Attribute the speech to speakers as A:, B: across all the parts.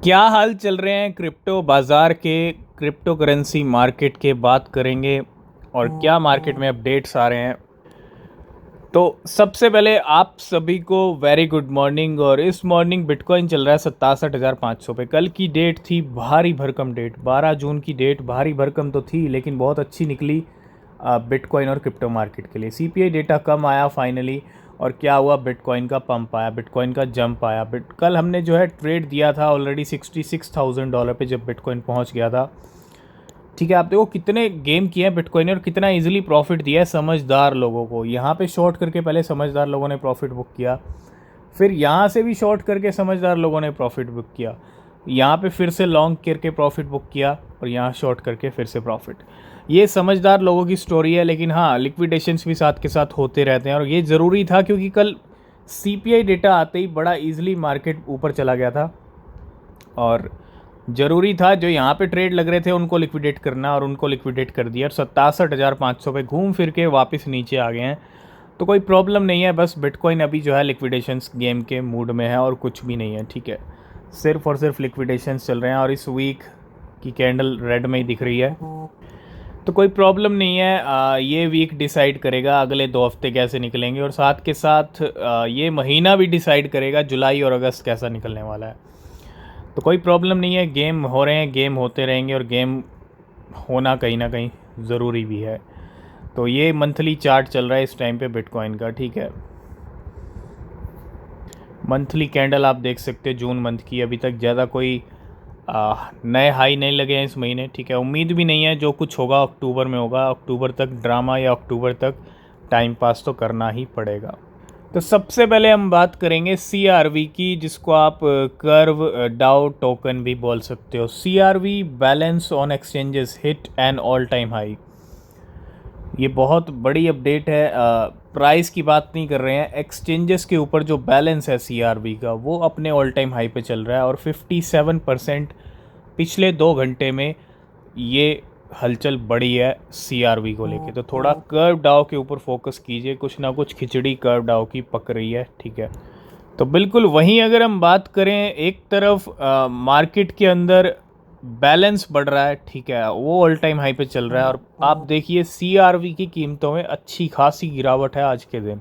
A: क्या हाल चल रहे हैं क्रिप्टो बाज़ार के, क्रिप्टो करेंसी मार्केट के बात करेंगे और क्या मार्केट में अपडेट्स आ रहे हैं। तो सबसे पहले आप सभी को वेरी गुड मॉर्निंग। और इस मॉर्निंग बिटकॉइन चल रहा है 67,500 पे। कल की डेट थी भारी भरकम डेट, 12 जून की डेट। भारी भरकम तो थी लेकिन बहुत अच्छी निकली बिटकॉइन और क्रिप्टो मार्केट के लिए। सीपीआई डेटा कम आया फाइनली, और क्या हुआ, बिटकॉइन का पंप आया, बिटकॉइन का जंप आया। कल हमने जो है ट्रेड दिया था ऑलरेडी $66,000 पे जब बिटकॉइन पहुंच गया था। ठीक है, आप देखो कितने गेम किए हैं बिटकॉइन और कितना इजीली प्रॉफिट दिया है समझदार लोगों को। यहाँ पे शॉर्ट करके पहले समझदार लोगों ने प्रॉफिट बुक किया, फिर यहाँ से भी शॉर्ट करके समझदार लोगों ने प्रॉफिट बुक किया, यहाँ पे फिर से लॉन्ग करके प्रॉफिट बुक किया और यहाँ शॉर्ट करके फिर से प्रॉफिट। ये समझदार लोगों की स्टोरी है। लेकिन हाँ, लिक्विडेशंस भी साथ के साथ होते रहते हैं और ये ज़रूरी था क्योंकि कल सीपीआई डेटा आते ही बड़ा इजीली मार्केट ऊपर चला गया था और ज़रूरी था जो यहाँ पे ट्रेड लग रहे थे उनको लिक्विडेट करना, और उनको लिक्विडेट कर दिया और 67,500 पे घूम फिर के वापस नीचे आ गए हैं। तो कोई प्रॉब्लम नहीं है, बस बिटकॉइन अभी जो है लिक्विडेशंस गेम के मूड में है और कुछ भी नहीं है। ठीक है, सिर्फ और सिर्फ लिक्विडेशंस चल रहे हैं और इस वीक की कैंडल रेड में ही दिख रही है। तो कोई प्रॉब्लम नहीं है। ये वीक डिसाइड करेगा अगले 2 हफ्ते कैसे निकलेंगे, और साथ के साथ ये महीना भी डिसाइड करेगा जुलाई और अगस्त कैसा निकलने वाला है। तो कोई प्रॉब्लम नहीं है, गेम हो रहे हैं, गेम होते रहेंगे और गेम होना कहीं ना कहीं ज़रूरी भी है। तो ये मंथली चार्ट चल रहा है इस टाइम पे बिटकॉइन का। ठीक है, मंथली कैंडल आप देख सकते हैं जून मंथ की। अभी तक ज़्यादा कोई नए हाई नहीं लगे हैं इस महीने। ठीक है, उम्मीद भी नहीं है, जो कुछ होगा अक्टूबर में होगा। अक्टूबर तक ड्रामा या अक्टूबर तक टाइम पास तो करना ही पड़ेगा। तो सबसे पहले हम बात करेंगे CRV की, जिसको आप कर्व डाउ टोकन भी बोल सकते हो। CRV balance on exchanges hit an all time high. ये बहुत बड़ी अपडेट है। प्राइस की बात नहीं कर रहे हैं, एक्सचेंजेस के ऊपर जो बैलेंस है CRV का वो अपने ऑल टाइम हाई पे चल रहा है और 57% पिछले 2 घंटे में ये हलचल बढ़ी है CRV को लेके। तो थोड़ा कर्व डाउ के ऊपर फोकस कीजिए, कुछ ना कुछ खिचड़ी कर्व डाउ की पक रही है। ठीक है, तो बिल्कुल वहीं अगर हम बात करें, एक तरफ मार्केट के अंदर बैलेंस बढ़ रहा है, ठीक है, वो ऑल टाइम हाई पे चल रहा है। और आप देखिए CRV की कीमतों में अच्छी खासी गिरावट है आज के दिन।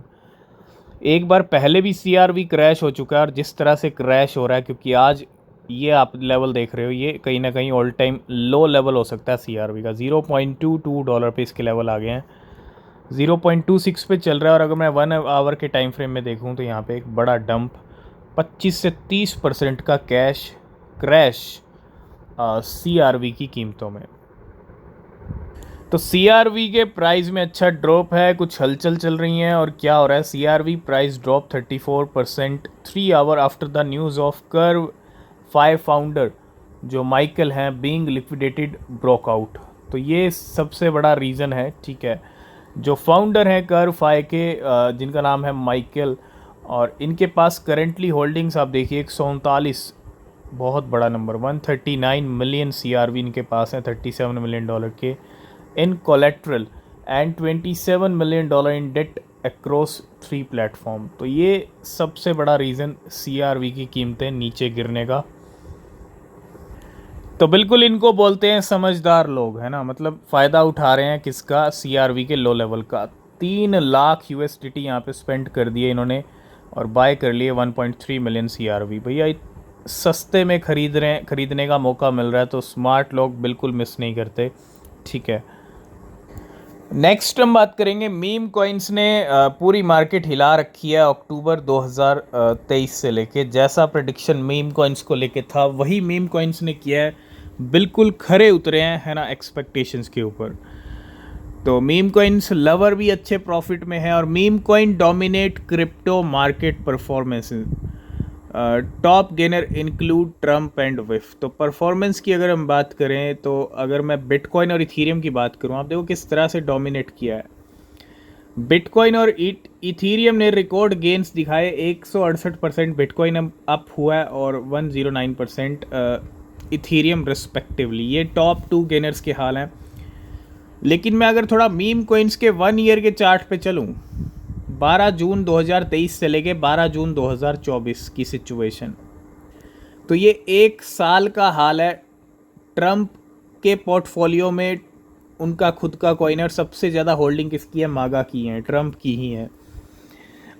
A: एक बार पहले भी CRV क्रैश हो चुका है और जिस तरह से क्रैश हो रहा है, क्योंकि आज ये आप लेवल देख रहे हो, ये कहीं ना कहीं ऑल टाइम लो लेवल हो सकता है CRV का। $0.22 पे इसके लेवल आ गए हैं, 0.26 पे चल रहा है। और अगर मैं 1 आवर के टाइम फ्रेम में देखूं तो यहाँ पे एक बड़ा डंप, 25 से 30% का कैश क्रैश CRV की कीमतों में। तो CRV के प्राइस में अच्छा ड्रॉप है, कुछ हलचल चल रही हैं। और क्या हो रहा है, CRV price drop 34% 3 hour after the news of curve 5 founder जो माइकल हैं बीइंग लिक्विडेटेड ब्रोक आउट। तो ये सबसे बड़ा रीज़न है। ठीक है, जो फाउंडर हैं कर्व 5 के, जिनका नाम है माइकल, और इनके पास करेंटली होल्डिंग्स आप देखिए 139, बहुत बड़ा नंबर, 139 मिलियन CRV इनके पास हैं, $37 मिलियन के in collateral and $27 million in debt across 3 platform. तो ये सबसे बड़ा रीज़न CRV की कीमतें नीचे गिरने का। तो बिल्कुल इनको बोलते हैं समझदार लोग, है ना, मतलब फ़ायदा उठा रहे हैं किसका, CRV के लो लेवल का। 3 लाख USDT यहाँ पे स्पेंड कर दिए इन्होंने और बाय कर लिए 1.3 मिलियन CRV। भैया सस्ते में खरीदने का मौका मिल रहा है तो स्मार्ट लोग बिल्कुल मिस नहीं करते। ठीक है, नेक्स्ट हम बात करेंगे मीम कॉइन्स ने पूरी मार्केट हिला रखी है अक्टूबर 2023 से लेके। जैसा प्रेडिक्शन मीम कॉइन्स को लेके था वही मीम कॉइन्स ने किया है, बिल्कुल खरे उतरे हैं, है ना, एक्सपेक्टेशंस के ऊपर। तो मीम कॉइन्स लवर भी अच्छे प्रॉफिट में है और meme coin dominate crypto market performance. Top gainer include Trump and विफ। तो परफॉर्मेंस की अगर हम बात करें तो अगर मैं बिटकॉइन और इथीरियम की बात करूं, आप देखो किस तरह से डोमिनेट किया है। बिटकॉइन और इथीरियम ने रिकॉर्ड गेन्स दिखाए। 168% बिटकॉइन अप हुआ है और 109% इथीरियम रिस्पेक्टिवली। ये टॉप 2 गेनर्स के हाल हैं। लेकिन मैं अगर थोड़ा मीम कॉइन्स के 1 ईयर के चार्ट पे चलूँ, 12 जून 2023 से लेके 12 जून 2024 की सिचुएशन, तो ये 1 साल का हाल है। ट्रंप के पोर्टफोलियो में उनका खुद का कॉइन है और सबसे ज़्यादा होल्डिंग किसकी है? मागा की है, ट्रंप की ही है।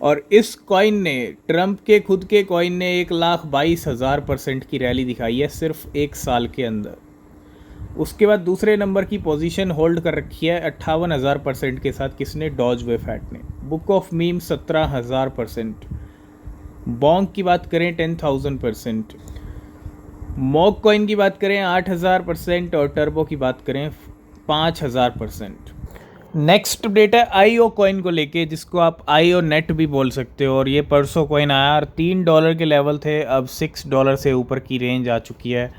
A: और इस कॉइन ने, ट्रंप के खुद के कॉइन ने 1,22,000% की रैली दिखाई है सिर्फ 1 साल के अंदर। उसके बाद दूसरे नंबर की पोजीशन होल्ड कर रखी है 58,000% के साथ किसने? डॉज वेफैट ने। Book of meme 17,000%। बॉन्ग की बात करें 10,000%। मॉक कॉइन की बात करें 8,000% और टर्बो की बात करें 5,000%। नेक्स्ट अपडेट है IO कॉइन को लेके, जिसको आप IO नेट भी बोल सकते हो। और ये परसों कॉइन आया और $3 के लेवल थे, अब $6 से ऊपर की रेंज आ चुकी है।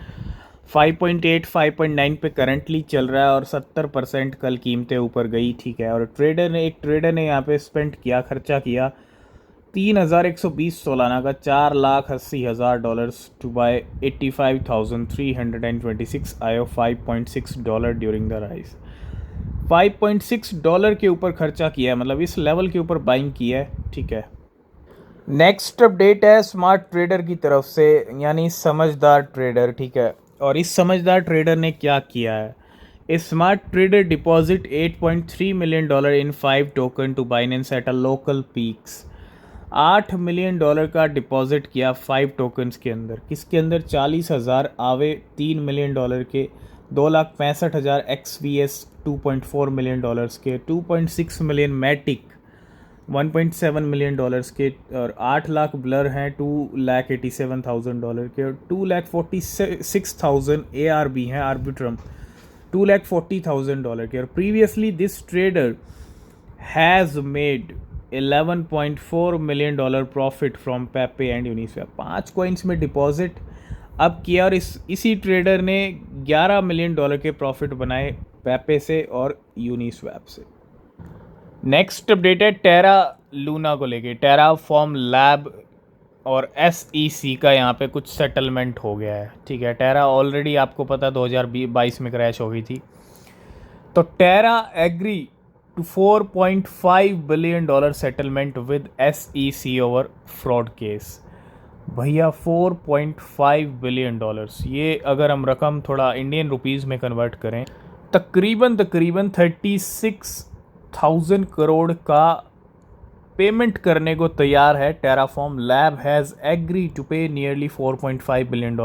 A: 5.8 5.9 पे करंटली चल रहा है और 70% कल कीमतें ऊपर गई, ठीक है। और एक ट्रेडर ने यहाँ पे स्पेंड किया, खर्चा किया 3,120 सोलाना का, $4,80,000 to buy 85,326 IO 5.6 during the rise. $5.6 के ऊपर खर्चा किया है, मतलब इस लेवल के ऊपर बाइंग किया है, ठीक है। नेक्स्ट अपडेट है स्मार्ट ट्रेडर की तरफ से, यानी समझदार ट्रेडर, ठीक है। और इस समझदार ट्रेडर ने क्या किया है? इस smart trader deposit $8.3 million in 5 token to Binance at a local peaks. $8 million का डिपॉजिट किया 5 टोकन्स के अंदर। किसके अंदर? 40,000 आवे $3 मिलियन के, 2,65,000 XVS $2.4 मिलियन के, 2.6 मिलियन मैटिक $1.7 मिलियन के, और 8 लाख ब्लर हैं $2,87,000 के, और 2,46,000 ARB हैं आर्बिट्रम $2,40,000 के। और previously this trader has made $11.4 million profit from पेपे and Uniswap. 5 coins में डिपॉजिट अब किया और इसी ट्रेडर ने $11 मिलियन के प्रॉफिट बनाए पेपे से और यूनिस्वैप से। नेक्स्ट अपडेट है टेरा लूना को लेके। टेराफॉर्म लैब और SEC का यहाँ पे कुछ सेटलमेंट हो गया है, ठीक है। टेरा ऑलरेडी आपको पता 2022 में क्रैश हो गई थी। तो Terra agree to $4.5 billion settlement with SEC over fraud case. भैया $4.5 बिलियन, ये अगर हम रकम थोड़ा इंडियन रुपीज़ में कन्वर्ट करें, तकरीबन 36,000 करोड़ का पेमेंट करने को तैयार है। Terraform lab has agree to pay nearly $4.5 billion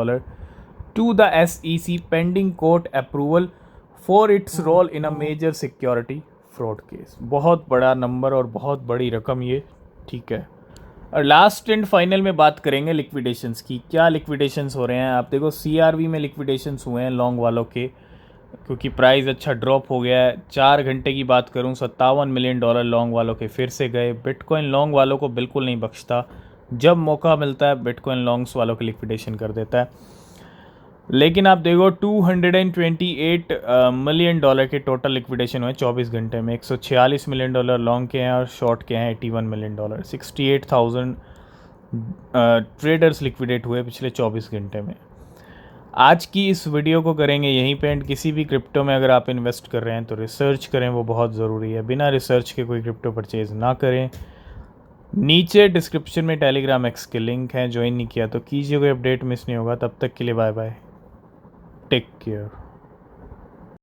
A: to the SEC pending court approval for its role in a major security fraud case. बहुत बड़ा नंबर और बहुत बड़ी रकम ये, ठीक है। और लास्ट एंड फाइनल में बात करेंगे लिक्विडेशंस की। क्या लिक्विडेशंस हो रहे हैं? आप देखो CRV में लिक्विडेशंस हुए हैं लॉन्ग वालों के, क्योंकि प्राइस अच्छा ड्रॉप हो गया है। 4 घंटे की बात करूं, $57 मिलियन लॉन्ग वालों के फिर से गए। बिटकॉइन लॉन्ग वालों को बिल्कुल नहीं बख्शता, जब मौका मिलता है बिटकॉइन लॉन्ग्स वालों की लिक्विडेशन कर देता है। लेकिन आप देखो $228 मिलियन के टोटल लिक्विडेशन हुए 24 घंटे में। $146 मिलियन लॉन्ग के हैं और शॉर्ट के हैं $81 मिलियन। 68,000 ट्रेडर्स लिक्विडेट हुए पिछले 24 घंटे में। आज की इस वीडियो को करेंगे यहीं पे एंड। किसी भी क्रिप्टो में अगर आप इन्वेस्ट कर रहे हैं तो रिसर्च करें, वो बहुत ज़रूरी है। बिना रिसर्च के कोई क्रिप्टो परचेज़ ना करें। नीचे डिस्क्रिप्शन में टेलीग्राम एक्स के लिंक हैं, ज्वाइन नहीं किया तो कीजिए, कोई अपडेट मिस नहीं होगा। तब तक के लिए बाय बाय, टेक केयर।